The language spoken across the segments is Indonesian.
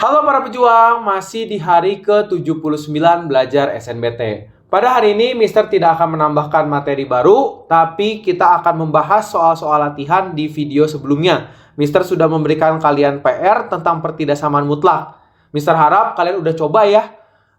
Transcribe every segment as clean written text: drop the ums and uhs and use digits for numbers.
Halo para pejuang, masih di hari ke-79 belajar SNBT. Pada hari ini, Mister tidak akan menambahkan materi baru, tapi kita akan membahas soal-soal latihan di video sebelumnya. Mister sudah memberikan kalian PR tentang pertidaksamaan mutlak. Mister harap kalian udah coba ya.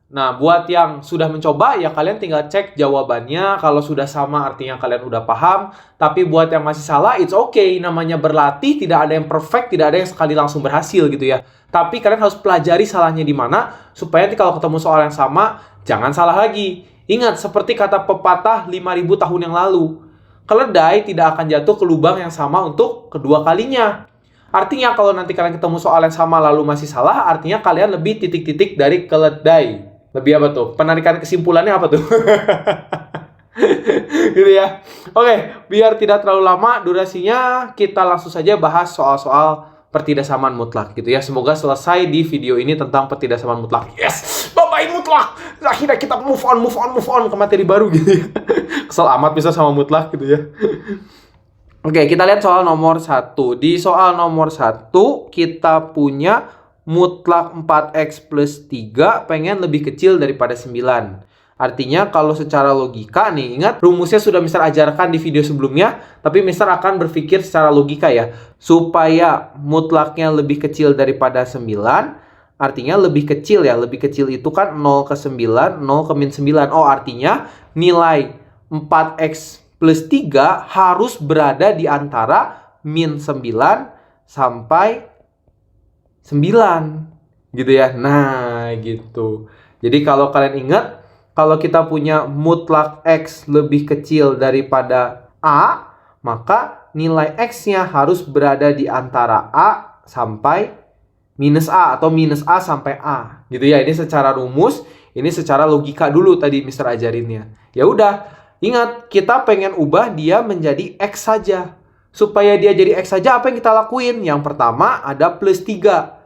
Nah, buat yang sudah mencoba, ya kalian tinggal cek jawabannya. Kalau sudah sama, artinya kalian udah paham. Tapi buat yang masih salah, it's okay. Namanya berlatih, tidak ada yang perfect, tidak ada yang sekali langsung berhasil gitu ya. Tapi kalian harus pelajari salahnya di mana, supaya nanti kalau ketemu soal yang sama, jangan salah lagi. Ingat, seperti kata pepatah 5.000 tahun yang lalu. Keledai tidak akan jatuh ke lubang yang sama untuk kedua kalinya. Artinya kalau nanti kalian ketemu soal yang sama lalu masih salah, artinya kalian lebih titik-titik dari keledai. Lebih apa tuh? Penarikan kesimpulannya apa tuh? Gitu ya. Oke, biar tidak terlalu lama durasinya, kita langsung saja bahas soal-soal pertidaksamaan mutlak gitu ya. Semoga selesai di video ini tentang pertidaksamaan mutlak. Yes, bye-bye mutlak. Akhirnya kita move on ke materi baru gitu ya. Kesel amat bisa sama mutlak gitu ya. Oke, kita lihat soal nomor 1. Di soal nomor 1, kita punya mutlak 4x plus 3 pengen lebih kecil daripada 9. Artinya kalau secara logika nih, ingat rumusnya sudah Mister ajarkan di video sebelumnya, tapi Mister akan berpikir secara logika ya. Supaya mutlaknya lebih kecil daripada 9, artinya lebih kecil ya. Lebih kecil itu kan 0 ke 9, 0 ke min 9. Oh, artinya nilai 4x plus 3 harus berada di antara min 9 sampai 9 gitu ya. Nah, gitu. Jadi kalau kalian ingat, kalau kita punya mutlak X lebih kecil daripada A, maka nilai X-nya harus berada di antara A sampai minus A atau minus A sampai A. Gitu ya. Ini secara rumus, ini secara logika dulu tadi Mister ajarinnya. Ya udah, ingat kita pengen ubah dia menjadi X saja. Supaya dia jadi X saja, apa yang kita lakuin? Yang pertama ada plus 3.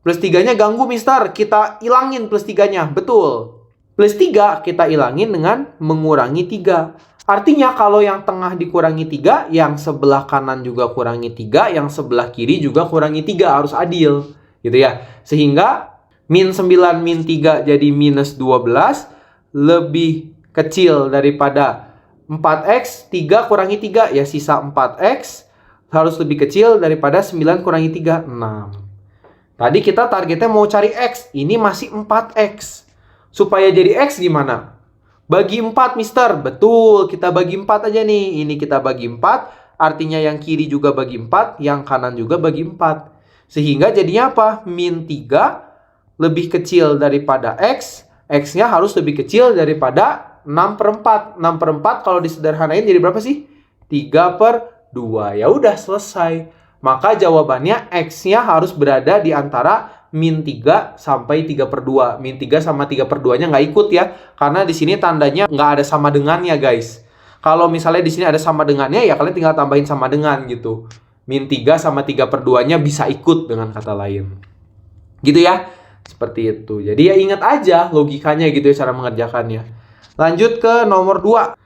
Plus 3-nya ganggu, Mister. Kita ilangin plus 3-nya. Betul. Plus 3 kita ilangin dengan mengurangi 3. Artinya kalau yang tengah dikurangi 3, yang sebelah kanan juga kurangi 3, yang sebelah kiri juga kurangi 3. Harus adil. Gitu ya. Sehingga min 9 min 3 jadi minus 12. Lebih kecil daripada 4x. 3 kurangi 3 ya sisa 4x. Harus lebih kecil daripada 9 kurangi 3. 6. Tadi kita targetnya mau cari X. Ini masih 4X. Supaya jadi X gimana? Bagi 4, Mister. Betul, kita bagi 4 aja nih. Ini kita bagi 4. Artinya yang kiri juga bagi 4. Yang kanan juga bagi 4. Sehingga jadinya apa? Min 3 lebih kecil daripada X. X-nya harus lebih kecil daripada 6 per 4. 6 per 4 kalau disederhanain jadi berapa sih? 3 per 2. Ya udah selesai. Maka jawabannya X-nya harus berada di antara min 3 sampai 3 per 2. Min 3 sama 3 per 2-nya nggak ikut ya. Karena di sini tandanya nggak ada sama dengannya, guys. Kalau misalnya di sini ada sama dengannya, ya kalian tinggal tambahin sama dengan gitu. Min 3 sama 3 per 2-nya bisa ikut dengan kata lain. Gitu ya. Seperti itu. Jadi ya ingat aja logikanya gitu ya cara mengerjakannya. Lanjut ke nomor 2.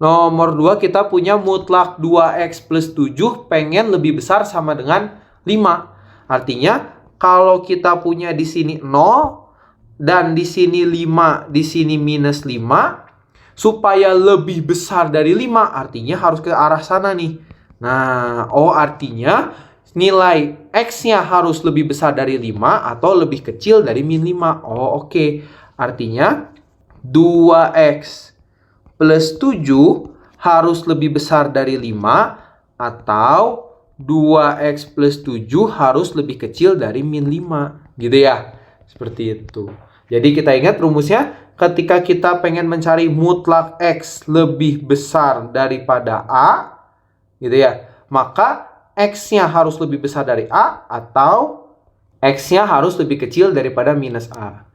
Nomor 2 kita punya mutlak 2x plus 7 pengen lebih besar sama dengan 5. Artinya kalau kita punya di sini 0 dan di sini 5, di sini minus 5, supaya lebih besar dari 5 artinya harus ke arah sana nih. Nah, artinya nilai X-nya harus lebih besar dari 5 atau lebih kecil dari min 5. Oke. Artinya 2x plus 7 harus lebih besar dari 5 atau 2x plus 7 harus lebih kecil dari min 5. Gitu ya. Seperti itu. Jadi kita ingat rumusnya ketika kita pengen mencari mutlak X lebih besar daripada A. Gitu ya. Maka X-nya harus lebih besar dari A atau X-nya harus lebih kecil daripada minus A.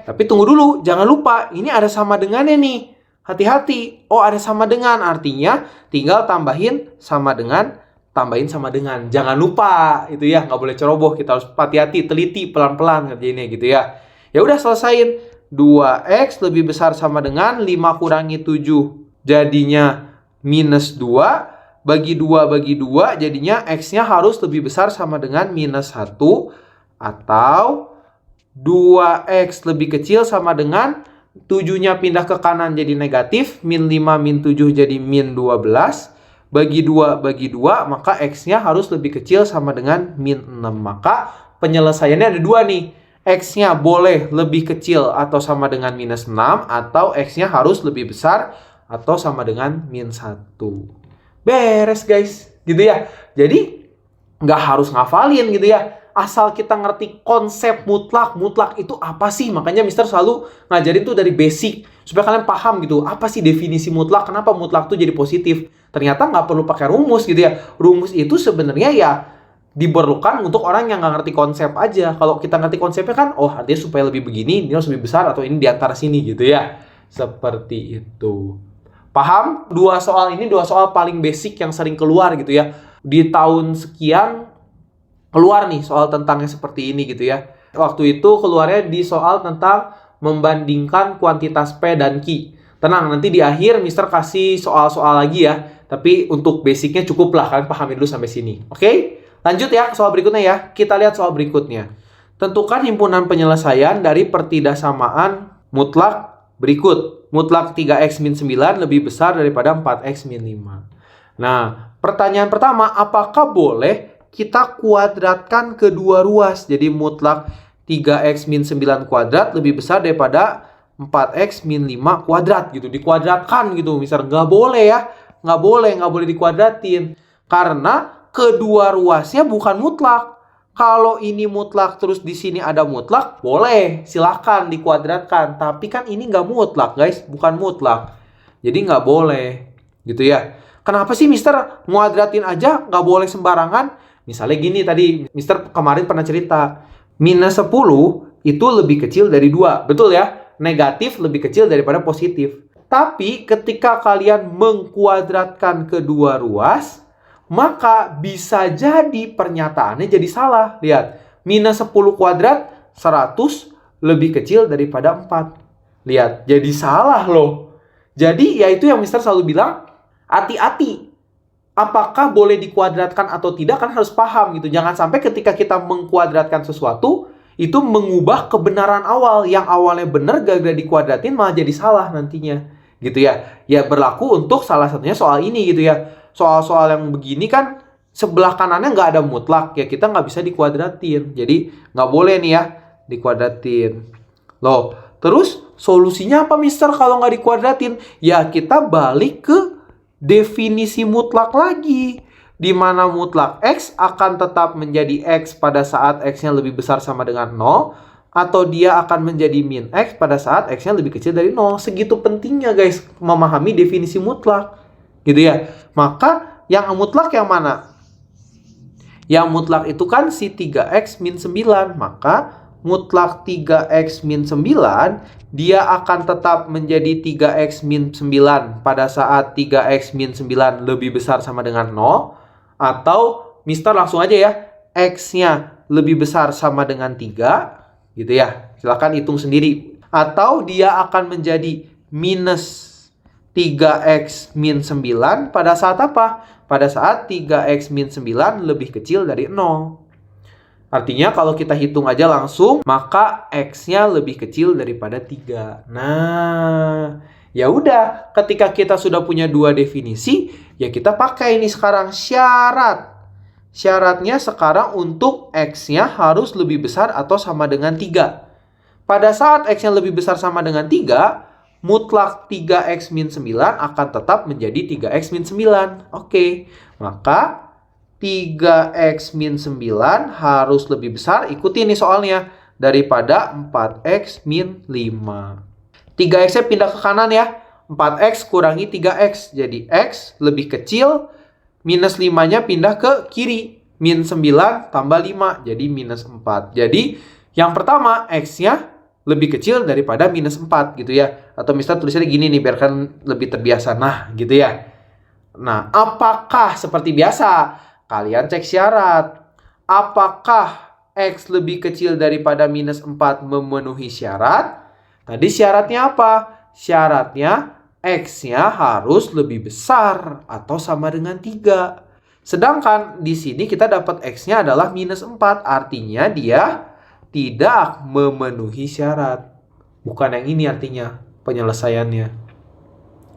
Tapi tunggu dulu. Jangan lupa. Ini ada sama dengannya nih. Hati-hati. Ada sama dengan. Artinya tinggal tambahin sama dengan. Tambahin sama dengan. Jangan lupa. Itu ya. Nggak boleh ceroboh. Kita harus hati-hati. Teliti. Pelan-pelan ngerjainnya gitu ya. Ya udah selesain. 2x lebih besar sama dengan 5 kurangi 7. Jadinya minus 2. Bagi 2 jadinya X-nya harus lebih besar sama dengan minus 1. Atau 2X lebih kecil sama dengan 7-nya pindah ke kanan jadi negatif. Min 5 min 7 jadi min 12. Bagi 2 bagi 2, maka X-nya harus lebih kecil sama dengan min 6. Maka penyelesaiannya ada dua nih. X-nya boleh lebih kecil atau sama dengan minus 6. Atau X-nya harus lebih besar atau sama dengan min 1. Beres guys. Gitu ya. Jadi nggak harus ngafalin gitu ya. Asal kita ngerti konsep mutlak. Mutlak itu apa sih? Makanya Mister selalu ngajarin tuh dari basic. Supaya kalian paham gitu. Apa sih definisi mutlak? Kenapa mutlak tuh jadi positif? Ternyata nggak perlu pakai rumus gitu ya. Rumus itu sebenarnya ya diperlukan untuk orang yang nggak ngerti konsep aja. Kalau kita ngerti konsepnya kan, oh artinya supaya lebih begini, ini harus lebih besar. Atau ini di antara sini gitu ya. Seperti itu. Paham? Dua soal ini dua soal paling basic yang sering keluar gitu ya. Di tahun sekian keluar nih soal tentangnya seperti ini gitu ya. Waktu itu keluarnya di soal tentang membandingkan kuantitas P dan Q. Tenang, nanti di akhir Mister kasih soal-soal lagi ya. Tapi untuk basicnya cukup lah, kalian pahami dulu sampai sini. Oke? Lanjut ya ke soal berikutnya ya. Kita lihat soal berikutnya. Tentukan himpunan penyelesaian dari pertidaksamaan mutlak berikut. Mutlak 3x min 9 lebih besar daripada 4x min 5. Nah, pertanyaan pertama, apakah boleh kita kuadratkan kedua ruas? Jadi mutlak 3x min 9 kuadrat lebih besar daripada 4x min 5 kuadrat gitu. Dikuadratkan gitu. Misal nggak boleh ya. Nggak boleh dikuadratin. Karena kedua ruasnya bukan mutlak. Kalau ini mutlak terus di sini ada mutlak, boleh. Silahkan dikuadratkan. Tapi kan ini nggak mutlak guys. Bukan mutlak. Jadi nggak boleh. Gitu ya. Kenapa sih Mister nguadratin aja nggak boleh sembarangan? Misalnya gini tadi, Mister kemarin pernah cerita. Minus 10 itu lebih kecil dari 2. Betul ya? Negatif lebih kecil daripada positif. Tapi ketika kalian mengkuadratkan kedua ruas, maka bisa jadi pernyataannya jadi salah. Lihat, minus 10 kuadrat 100 lebih kecil daripada 4. Lihat, jadi salah loh. Jadi ya itu yang Mister selalu bilang, hati-hati. Apakah boleh dikuadratkan atau tidak kan harus paham gitu. Jangan sampai ketika kita mengkuadratkan sesuatu, itu mengubah kebenaran awal. Yang awalnya benar gara-gara dikuadratin malah jadi salah nantinya. Gitu ya. Ya berlaku untuk salah satunya soal ini gitu ya. Soal-soal yang begini kan sebelah kanannya nggak ada mutlak. Ya kita nggak bisa dikuadratin. Jadi nggak boleh nih ya dikuadratin. Loh, terus solusinya apa Mister kalau nggak dikuadratin? Ya kita balik ke definisi mutlak lagi. Di mana mutlak X akan tetap menjadi X pada saat X-nya lebih besar sama dengan 0. Atau dia akan menjadi min X pada saat X-nya lebih kecil dari 0. Segitu pentingnya guys memahami definisi mutlak. Gitu ya. Maka yang mutlak yang mana? Yang mutlak itu kan si 3X min 9. Maka mutlak 3X min 9 dia akan tetap menjadi 3X min 9 pada saat 3X min 9 lebih besar sama dengan 0. Atau Mister langsung aja ya, X-nya lebih besar sama dengan 3 gitu ya. Silahkan hitung sendiri. Atau dia akan menjadi minus 3X min 9 pada saat apa? Pada saat 3X min 9 lebih kecil dari 0. Artinya kalau kita hitung aja langsung, maka X-nya lebih kecil daripada 3. Nah, ya udah, ketika kita sudah punya dua definisi, ya kita pakai ini sekarang syarat. Syaratnya sekarang untuk X-nya harus lebih besar atau sama dengan 3. Pada saat X-nya lebih besar sama dengan 3, mutlak 3X min 9 akan tetap menjadi 3X min 9. Oke, maka 3X min 9 harus lebih besar, ikuti nih soalnya, daripada 4X min 5. 3X-nya pindah ke kanan ya. 4X kurangi 3X. Jadi X lebih kecil, minus 5-nya pindah ke kiri. Min 9 tambah 5, jadi minus 4. Jadi yang pertama X-nya lebih kecil daripada minus 4 gitu ya. Atau misalnya tulisannya gini nih, biar kan lebih terbiasa. Nah gitu ya. Nah apakah seperti biasa? Kalian cek syarat. Apakah X lebih kecil daripada minus 4 memenuhi syarat? Tadi syaratnya apa? Syaratnya X-nya harus lebih besar atau sama dengan 3. Sedangkan di sini kita dapat X-nya adalah minus 4. Artinya dia tidak memenuhi syarat. Bukan yang ini artinya penyelesaiannya.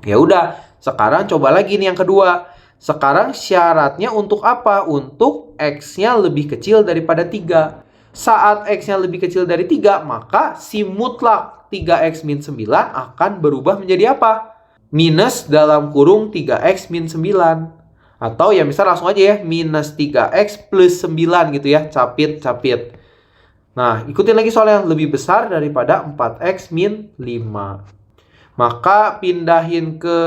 Ya udah, sekarang coba lagi nih yang kedua. Sekarang syaratnya untuk apa? Untuk X-nya lebih kecil daripada 3. Saat X-nya lebih kecil dari 3, maka si mutlak 3X min 9 akan berubah menjadi apa? Minus dalam kurung 3X min 9. Atau ya misal langsung aja ya, minus 3X plus 9 gitu ya, capit-capit. Nah, ikutin lagi soal yang lebih besar daripada 4X min 5. Maka pindahin ke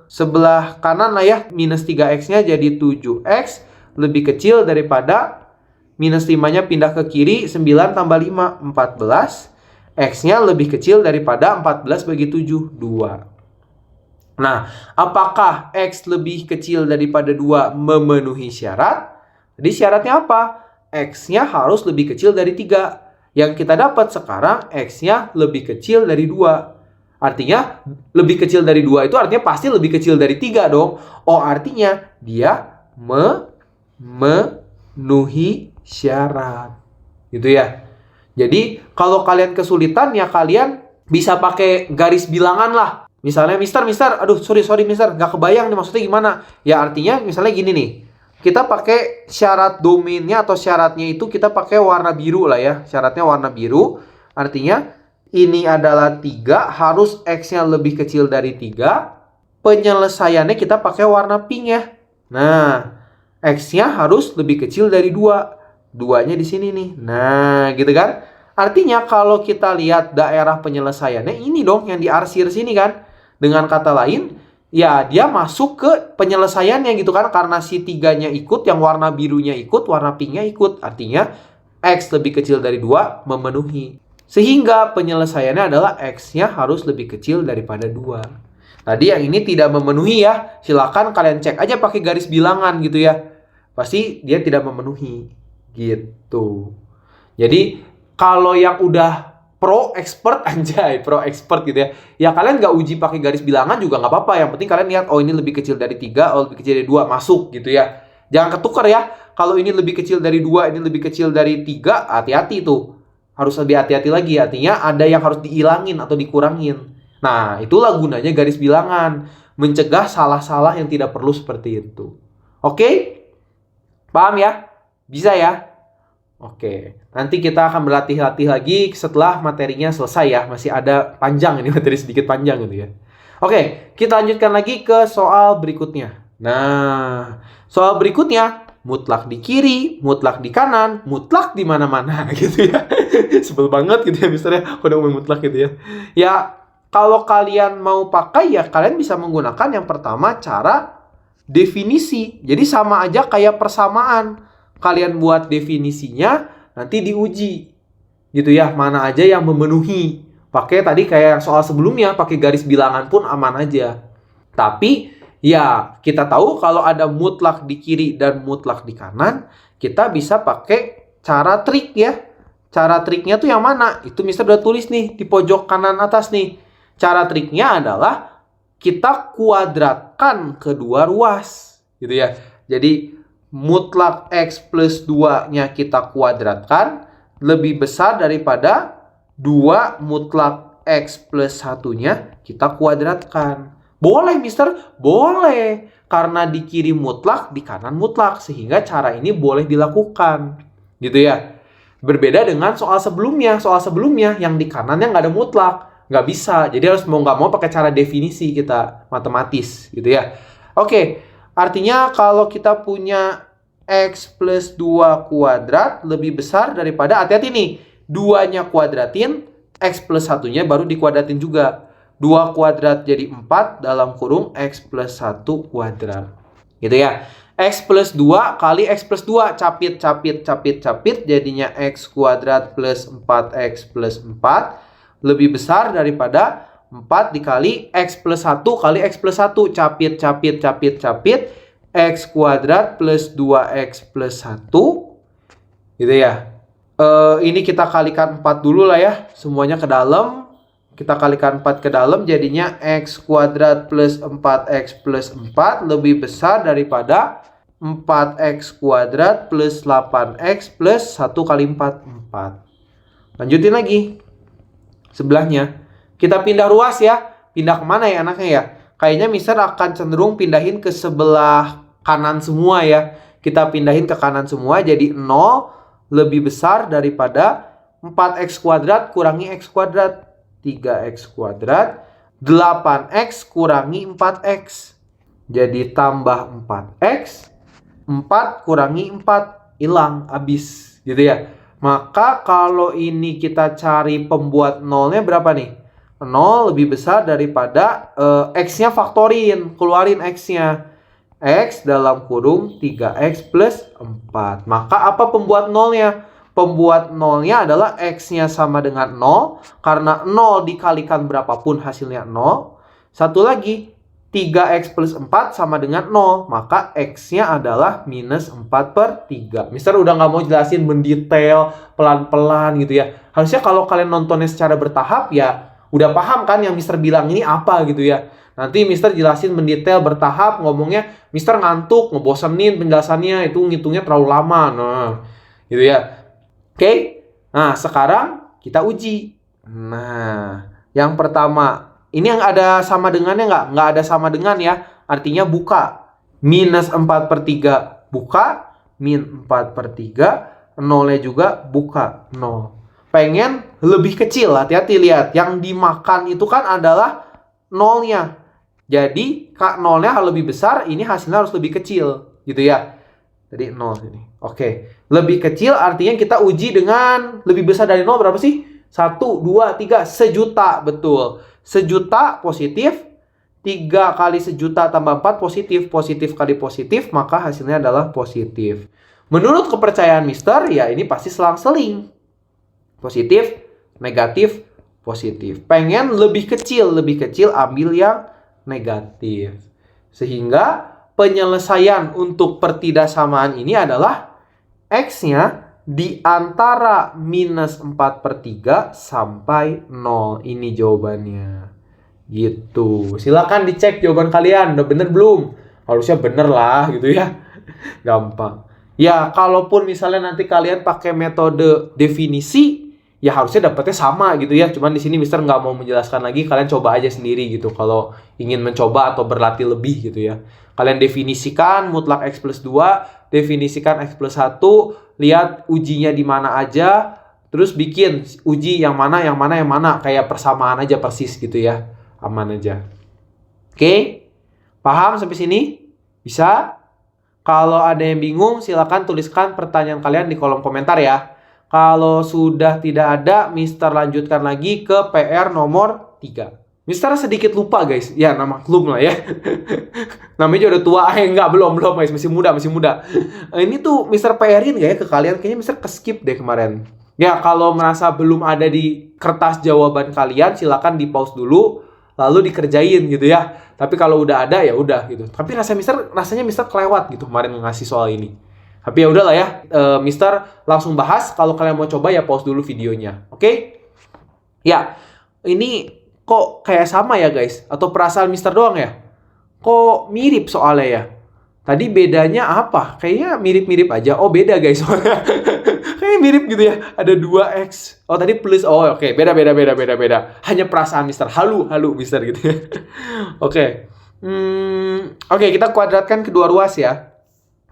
sebelah kanan lah ya, minus 3X-nya jadi 7X lebih kecil daripada minus 5-nya pindah ke kiri, 9 tambah 5, 14. X-nya lebih kecil daripada 14 bagi 7, 2. Nah, apakah X lebih kecil daripada 2 memenuhi syarat? Jadi syaratnya apa? X-nya harus lebih kecil dari 3. Yang kita dapat sekarang X-nya lebih kecil dari 2. Artinya lebih kecil dari 2 itu artinya pasti lebih kecil dari 3 dong. Oh, artinya dia memenuhi syarat. Gitu ya. Jadi kalau kalian kesulitan ya kalian bisa pakai garis bilangan lah. Misalnya mister, aduh sorry mister, nggak kebayang nih maksudnya gimana. Ya artinya misalnya gini nih. Kita pakai syarat domainnya atau syaratnya itu kita pakai warna biru lah ya. Syaratnya warna biru. Artinya ini adalah 3, harus X-nya lebih kecil dari 3. Penyelesaiannya kita pakai warna pink ya. Nah, X-nya harus lebih kecil dari 2. 2-nya di sini nih. Nah, gitu kan? Artinya kalau kita lihat daerah penyelesaiannya ini dong yang diarsir sini kan. Dengan kata lain, ya dia masuk ke penyelesaiannya gitu kan. Karena si 3-nya ikut, yang warna birunya ikut, warna pink-nya ikut. Artinya X lebih kecil dari 2 memenuhi. Sehingga penyelesaiannya adalah X-nya harus lebih kecil daripada 2. Tadi yang ini tidak memenuhi ya. Silakan kalian cek aja pakai garis bilangan gitu ya. Pasti dia tidak memenuhi. Gitu. Jadi kalau yang udah pro expert gitu ya. Ya kalian nggak uji pakai garis bilangan juga nggak apa-apa. Yang penting kalian lihat, oh ini lebih kecil dari 3, oh lebih kecil dari 2, masuk gitu ya. Jangan ketukar ya. Kalau ini lebih kecil dari 2, ini lebih kecil dari 3, hati-hati tuh. Harus lebih hati-hati lagi. Artinya ada yang harus dihilangin atau dikurangin. Nah, itulah gunanya garis bilangan. Mencegah salah-salah yang tidak perlu seperti itu. Oke? Paham ya? Bisa ya? Oke. Nanti kita akan berlatih-latih lagi setelah materinya selesai ya. Masih ada panjang ini, materi sedikit panjang gitu ya. Oke, kita lanjutkan lagi ke soal berikutnya. Nah, soal berikutnya mutlak di kiri, mutlak di kanan, mutlak di mana-mana gitu ya. Sebel banget gitu ya misalnya udah ngomong mutlak gitu ya. Ya, kalau kalian mau pakai ya kalian bisa menggunakan yang pertama cara definisi. Jadi sama aja kayak persamaan. Kalian buat definisinya, nanti diuji. Gitu ya, mana aja yang memenuhi. Pakai tadi kayak soal sebelumnya, pakai garis bilangan pun aman aja. Tapi ya, kita tahu kalau ada mutlak di kiri dan mutlak di kanan, kita bisa pakai cara trik ya. Cara triknya tuh yang mana? Itu mister udah tulis nih di pojok kanan atas nih. Cara triknya adalah kita kuadratkan kedua ruas. Gitu ya. Jadi mutlak X plus 2-nya kita kuadratkan lebih besar daripada 2 mutlak X plus 1-nya kita kuadratkan. Boleh, mister? Boleh. Karena di kiri mutlak, di kanan mutlak. Sehingga cara ini boleh dilakukan. Gitu ya. Berbeda dengan soal sebelumnya. Soal sebelumnya yang di kanannya nggak ada mutlak. Nggak bisa. Jadi harus mau nggak mau pakai cara definisi kita. Matematis. Gitu ya. Oke. Artinya kalau kita punya X plus 2 kuadrat lebih besar daripada, hati-hati nih. 2-nya kuadratin, X plus 1-nya baru dikuadratin juga. 2 kuadrat jadi 4 dalam kurung X plus 1 kuadrat. Gitu ya. X plus 2 kali X plus 2. Capit. Jadinya X kuadrat plus 4X plus 4. Lebih besar daripada 4 dikali X plus 1 kali X plus 1. Capit. X kuadrat plus 2X plus 1. Gitu ya. Ini kita kalikan 4 dulu lah ya. Semuanya ke dalam. Kita kalikan 4 ke dalam, jadinya X kuadrat plus 4X plus 4 lebih besar daripada 4X kuadrat plus 8X plus 1 kali 4, 4. Lanjutin lagi. Sebelahnya. Kita pindah ruas ya. Pindah kemana ya anaknya ya? Kayaknya Mister akan cenderung pindahin ke sebelah kanan semua ya. Kita pindahin ke kanan semua. Jadi 0 lebih besar daripada 4x kuadrat kurangi x kuadrat. 3x kuadrat. 8x kurangi 4x. Jadi tambah 4x. 4 kurangi 4. Hilang. Habis. Gitu ya. Maka kalau ini kita cari pembuat nolnya berapa nih? 0 lebih besar daripada X-nya faktorin. Keluarin X-nya. X dalam kurung 3X plus 4. Maka apa pembuat nolnya? Pembuat nolnya adalah X-nya sama dengan 0. Karena 0 dikalikan berapapun hasilnya 0. Satu lagi. 3X plus 4 sama dengan 0. Maka X-nya adalah minus 4/3. Mister udah nggak mau jelasin mendetail pelan-pelan gitu ya. Harusnya kalau kalian nontonnya secara bertahap ya udah paham kan yang Mister bilang ini apa gitu ya. Nanti Mister jelasin mendetail bertahap, ngomongnya Mister ngantuk, ngebosenin penjelasannya, itu ngitungnya terlalu lama. Nah, gitu ya. Oke. Nah, sekarang kita uji. Nah, yang pertama, ini yang ada sama dengannya nggak? Nggak ada sama dengan ya. Artinya buka. Minus 4/3 buka. Min 4/3. Nolnya juga buka. 0. Pengen lebih kecil, hati-hati lihat. Yang dimakan itu kan adalah nolnya. Jadi, nolnya lebih besar, ini hasilnya harus lebih kecil. Gitu ya. Jadi 0 ini. Oke. Lebih kecil artinya kita uji dengan lebih besar dari 0 berapa sih? 1, 2, 3. Sejuta. Betul. Sejuta positif. 3 kali sejuta tambah 4 positif. Positif kali positif, maka hasilnya adalah positif. Menurut kepercayaan Mister, ya ini pasti selang-seling. Positif, negatif, positif. Pengen lebih kecil ambil yang negatif. Sehingga penyelesaian untuk pertidaksamaan ini adalah X-nya di antara minus 4/3 sampai 0. Ini jawabannya. Gitu. Silakan dicek jawaban kalian. Udah bener belum? Harusnya bener lah gitu ya. Gampang. Ya, kalaupun misalnya nanti kalian pakai metode definisi, ya harusnya dapetnya sama gitu ya. Cuman di sini Mister nggak mau menjelaskan lagi. Kalian coba aja sendiri gitu kalau ingin mencoba atau berlatih lebih gitu ya. Kalian definisikan mutlak X plus 2, definisikan X plus 1, lihat ujinya di mana aja, terus bikin uji yang mana. Kayak persamaan aja persis gitu ya. Aman aja. Oke? Paham sampai sini? Bisa? Kalau ada yang bingung, silakan tuliskan pertanyaan kalian di kolom komentar ya. Kalau sudah tidak ada, Mister lanjutkan lagi ke PR nomor 3. Mister sedikit lupa guys. Ya, nama klub lah ya. Namanya udah tua. Enggak, belum guys. Masih muda. Ini tuh Mister PR-in gak ya ke kalian? Kayaknya Mister ke-skip deh kemarin. Ya, kalau merasa belum ada di kertas jawaban kalian, silakan di-pause dulu. Lalu dikerjain gitu ya. Tapi kalau udah ada, ya udah gitu. Tapi rasanya Mister kelewat gitu kemarin ngasih soal ini. Tapi ya udahlah ya, Mister langsung bahas. Kalau kalian mau coba ya pause dulu videonya. Oke? Ya, ini kok kayak sama ya guys? Atau perasaan Mister doang ya? Kok mirip soalnya ya? Tadi bedanya apa? Kayaknya mirip-mirip aja. Oh beda guys. Kayaknya mirip gitu ya. Ada 2x. Oh tadi plus. Oh oke. Beda. Hanya perasaan Mister. Halu Mister gitu ya. Oke. Oke, kita kuadratkan kedua ruas ya.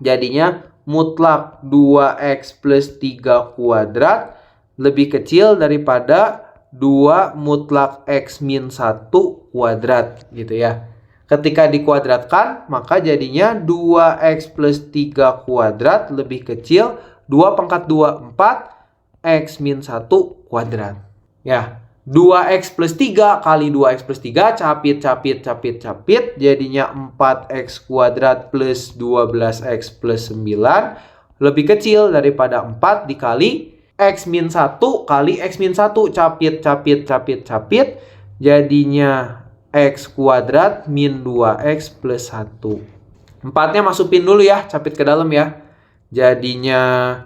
Jadinya mutlak 2x plus 3 kuadrat lebih kecil daripada 2 mutlak x min 1 kuadrat gitu ya. Ketika dikuadratkan maka jadinya 2x plus 3 kuadrat lebih kecil 2 pangkat 2 4 x min 1 kuadrat. Ya, 2x plus 3 kali 2x plus 3 capit jadinya 4x kuadrat plus 12x plus 9 lebih kecil daripada 4 dikali x min 1 kali x min 1 capit jadinya x kuadrat min 2x plus 1. 4-nya masukin dulu ya, capit ke dalam ya. Jadinya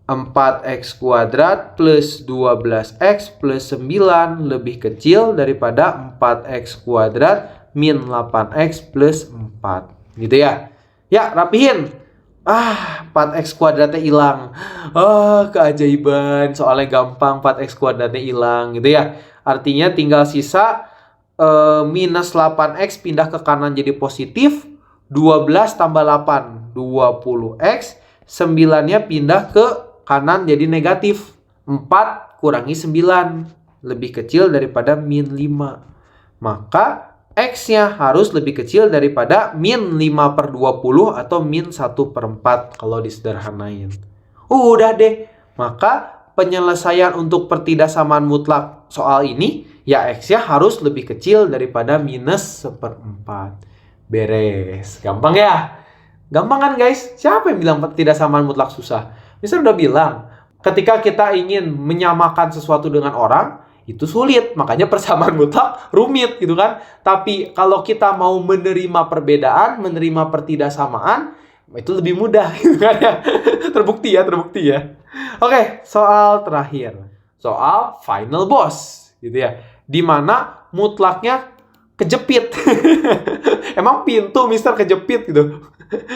4x kuadrat plus 12x plus 9 lebih kecil daripada 4x kuadrat min 8x plus 4. Gitu ya. Ya, rapihin. 4x kuadratnya hilang. Keajaiban. Soalnya gampang, 4x kuadratnya hilang gitu ya. Artinya tinggal sisa minus 8x pindah ke kanan jadi positif. 12 tambah 8, 20x. 9-nya pindah ke kanan jadi negatif. 4 kurangi 9. Lebih kecil daripada min 5. Maka X-nya harus lebih kecil daripada min 5/20 atau min 1/4 kalau disederhanain. Udah deh. Maka penyelesaian untuk pertidaksamaan mutlak soal ini, ya X-nya harus lebih kecil daripada minus 1/4. Beres. Gampang ya? Gampang kan guys? Siapa yang bilang pertidaksamaan mutlak susah? Mister udah bilang, ketika kita ingin menyamakan sesuatu dengan orang, itu sulit, makanya persamaan mutlak rumit gitu kan. Tapi kalau kita mau menerima perbedaan, menerima pertidaksamaan, itu lebih mudah gitu kan ya. Terbukti ya. Oke, soal terakhir. Soal final boss gitu ya. Dimana mutlaknya kejepit. Emang pintu Mister kejepit gitu.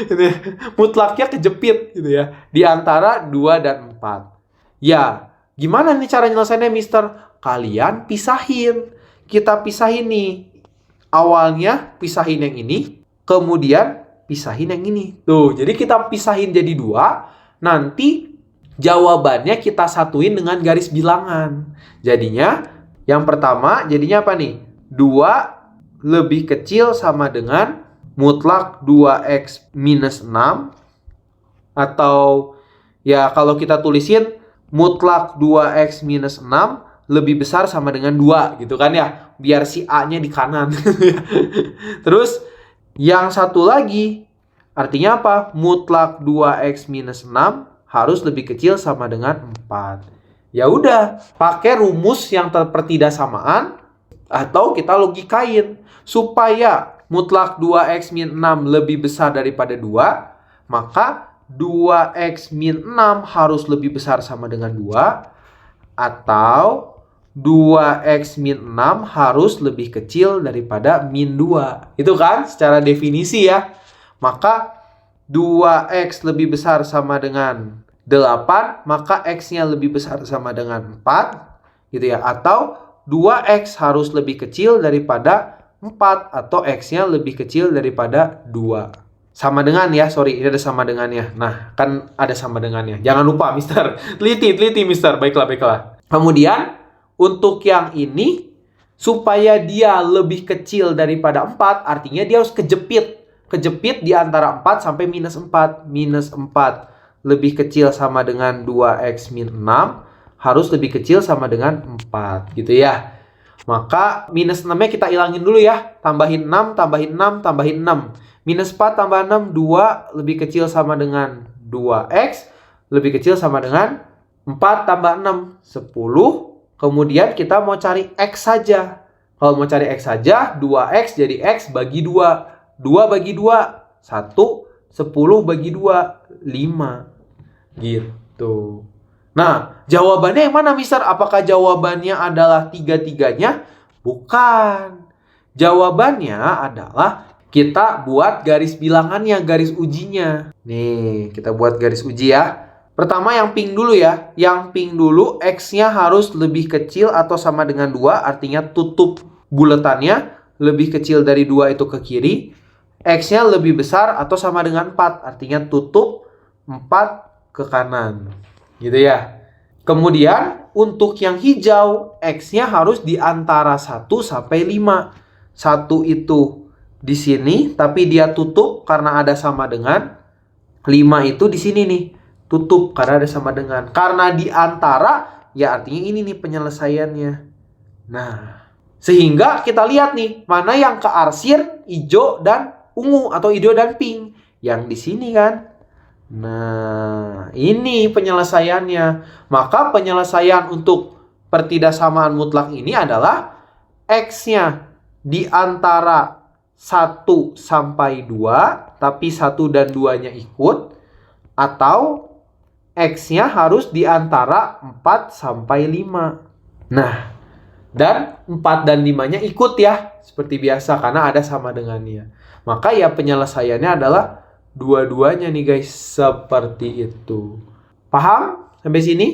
Gitu ya. Mutlaknya kejepit gitu ya. Di antara 2 dan 4. Ya, gimana nih cara nyelesainnya Mister? Kalian pisahin. Kita pisahin nih. Awalnya pisahin yang ini, kemudian pisahin yang ini. Tuh, jadi kita pisahin jadi 2. Nanti jawabannya kita satuin dengan garis bilangan. Jadinya, yang pertama jadinya apa nih? 2 lebih kecil sama dengan mutlak 2x minus 6. Atau, ya kalau kita tulisin mutlak 2x minus 6 lebih besar sama dengan 2 gitu kan ya. Biar si A-nya di kanan. Terus yang satu lagi artinya apa? Mutlak 2x minus 6 harus lebih kecil sama dengan 4. Ya udah, pakai rumus yang pertidaksamaan atau kita logikain supaya mutlak 2x min 6 lebih besar daripada 2, maka 2x min 6 harus lebih besar sama dengan 2 atau 2x min 6 harus lebih kecil daripada min 2. Itu kan secara definisi ya. Maka 2x lebih besar sama dengan 8, maka x-nya lebih besar sama dengan 4 gitu ya. Atau 2x harus lebih kecil daripada 4 atau x-nya lebih kecil daripada 2. Sama dengan ya, sorry, ini ada sama dengannya. Nah, kan ada sama dengannya. Jangan lupa, Mister. Teliti, Mister. Baiklah. Kemudian untuk yang ini, supaya dia lebih kecil daripada 4, artinya dia harus kejepit. Kejepit di antara 4 sampai minus 4. Minus 4 lebih kecil sama dengan 2x min 6, harus lebih kecil sama dengan 4. Gitu ya. Maka minus 6-nya kita hilangin dulu ya. Tambahin 6, tambahin 6, tambahin 6. Minus 4 tambah 6, 2 lebih kecil sama dengan 2x. Lebih kecil sama dengan 4 tambah 6, 10. Kemudian kita mau cari X saja. Kalau mau cari X saja, 2X jadi X bagi 2. 2 bagi 2, 1. 10 bagi 2, 5. Gitu. Nah, jawabannya yang mana, Mister? Apakah jawabannya adalah tiga-tiganya? Bukan. Jawabannya adalah kita buat garis bilangannya, garis ujinya. Nih, kita buat garis uji ya. Pertama yang pink dulu ya. Yang pink dulu X-nya harus lebih kecil atau sama dengan 2. Artinya tutup buletannya. Lebih kecil dari 2 itu ke kiri. X-nya lebih besar atau sama dengan 4. Artinya tutup 4 ke kanan. Gitu ya. Kemudian untuk yang hijau X-nya harus di antara 1 sampai 5. 1 itu di sini tapi dia tutup karena ada sama dengan. 5 itu di sini nih. Tutup karena ada sama dengan. Karena di antara, ya artinya ini nih penyelesaiannya. Nah, sehingga kita lihat nih, mana yang kearsir hijau dan ungu atau hijau dan pink. Yang di sini kan. Nah, ini penyelesaiannya. Maka penyelesaian untuk pertidaksamaan mutlak ini adalah X-nya di antara 1 sampai 2, tapi 1 dan 2-nya ikut. Atau X-nya harus di antara 4 sampai 5. Nah, dan 4 dan 5-nya ikut ya. Seperti biasa karena ada sama dengannya. Maka ya penyelesaiannya adalah dua-duanya nih guys, seperti itu. Paham sampai sini?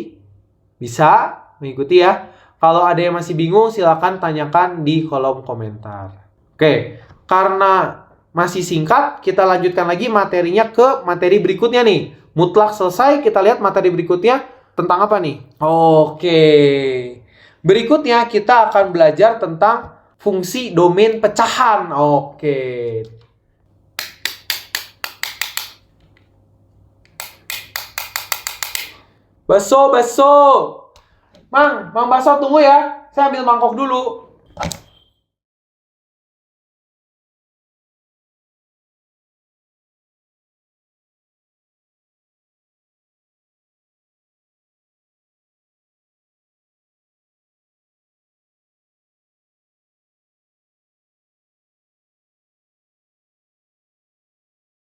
Bisa mengikuti ya. Kalau ada yang masih bingung silakan tanyakan di kolom komentar. Oke, karena masih singkat, kita lanjutkan lagi materinya ke materi berikutnya nih. Mutlak selesai, kita lihat materi berikutnya tentang apa nih? Oke. Berikutnya kita akan belajar tentang fungsi domain pecahan. Oke. Baso. Mang Baso tunggu ya. Saya ambil mangkok dulu.